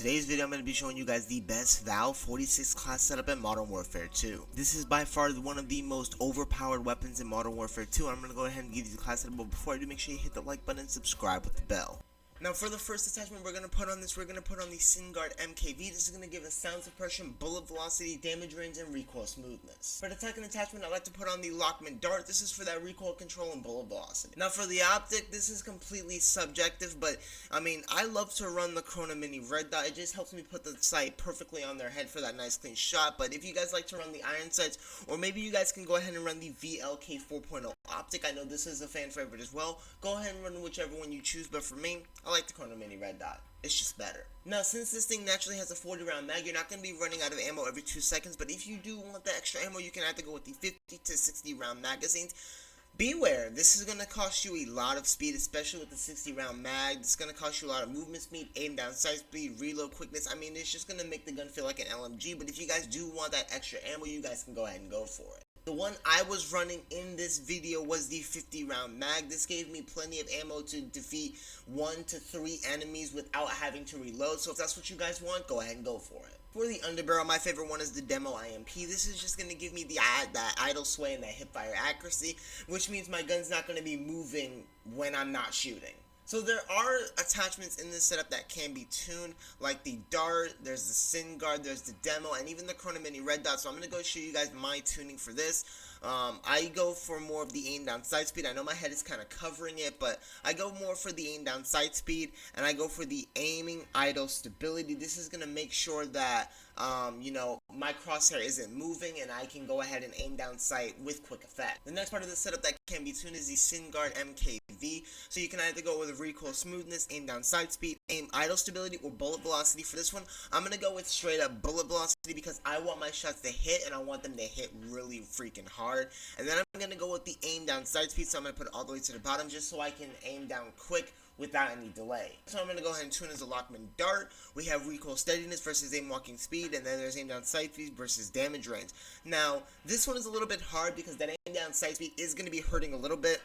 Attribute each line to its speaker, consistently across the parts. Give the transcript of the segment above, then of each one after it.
Speaker 1: today's video, I'm going to be showing you guys the best VEL 46 class setup in Modern Warfare 2. This is by far one of the most overpowered weapons in Modern Warfare 2. I'm going to go ahead and give you the class setup, but before I do, make sure you hit the like button and subscribe with the bell. Now for the first attachment we're going to put on this, we're going to put on the vanguard MKV. This is going to give us sound suppression, bullet velocity, damage range, and recoil smoothness. For the second attachment, I like to put on the Lockman dart. This is for that recoil control and bullet velocity. Now for the optic, this is completely subjective, but I mean, I love to run the Corona Mini red dot. It just helps me put the sight perfectly on their head for that nice clean shot. But if you guys like to run the iron sights, or maybe you guys can go ahead and run the VLK 4.0 optic. I know this is a fan favorite as well. Go ahead and run whichever one you choose, but for me, I like the Corona Mini red dot. It's just better. Now, since this thing naturally has a 40 round mag, you're not going to be running out of ammo every 2 seconds, but if you do want the extra ammo, you can either go with the 50 to 60 round magazines. Beware, this is going to cost you a lot of speed, especially with the 60 round mag. It's going to cost you a lot of movement speed, aim down sight speed, reload quickness. I mean, it's just going to make the gun feel like an LMG, but if you guys do want that extra ammo, you guys can go ahead and go for it. The one I was running in this video was the 50 round mag. This gave me plenty of ammo to defeat 1 to 3 enemies without having to reload. So if that's what you guys want, go ahead and go for it. For the underbarrel, my favorite one is the Demo IMP. This is just going to give me that idle sway and that hipfire accuracy, which means my gun's not going to be moving when I'm not shooting. So there are attachments in this setup that can be tuned, like the dart, there's the vanguard, there's the demo, and even the Corona Mini red dot. So I'm going to go show you guys my tuning for this. I go for more of the aim down sight speed. I know my head is kind of covering it, but I go more for the aim down sight speed, and I go for the aiming idle stability. This is going to make sure that you know, my crosshair isn't moving and I can go ahead and aim down sight with quick effect. The next part of the setup that can be tuned is the vanguard MKV. So you can either go with recoil smoothness, aim down sight speed, aim idle stability, or bullet velocity. For this one, I'm going to go with straight up bullet velocity because I want my shots to hit and I want them to hit really freaking hard. And then I'm going to go with the aim down sight speed, so I'm going to put it all the way to the bottom just so I can aim down quick without any delay. So I'm going to go ahead and tune as a Lockman dart. We have recoil steadiness versus aim walking speed, and then there's aim down sight speed versus damage range. Now, this one is a little bit hard because that aim down sight speed is going to be hurting a little bit.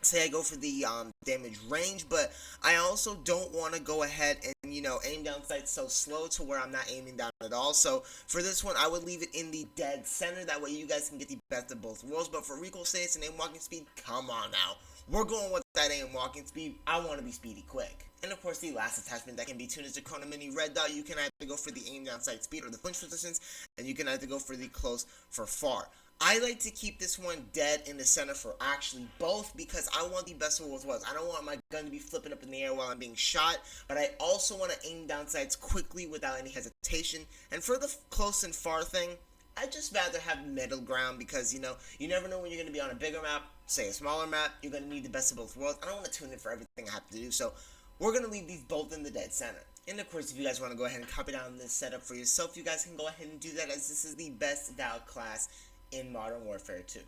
Speaker 1: Say I go for the damage range, but I also don't want to go ahead and, you know, aim down sight so slow to where I'm not aiming down at all. So for this one, I would leave it in the dead center. That way you guys can get the best of both worlds. But for recoil steadiness and aim walking speed, come on now. We're going with that aim walking speed. I want to be speedy quick. And of course, the last attachment that can be tuned is the Corona Mini red dot. You can either go for the aim down sight speed or the flinch resistance, and you can either go for the close for far. I like to keep this one dead in the center for actually both because I want the best of both worlds. I don't want my gun to be flipping up in the air while I'm being shot, but I also want to aim down sights quickly without any hesitation. And for the close and far thing, I'd just rather have middle ground because, you know, you never know when you're going to be on a bigger map, say a smaller map, you're going to need the best of both worlds. I don't want to tune in for everything I have to do, so we're going to leave these both in the dead center. And of course, if you guys want to go ahead and copy down this setup for yourself, you guys can go ahead and do that as this is the best VEL class in Modern Warfare 2.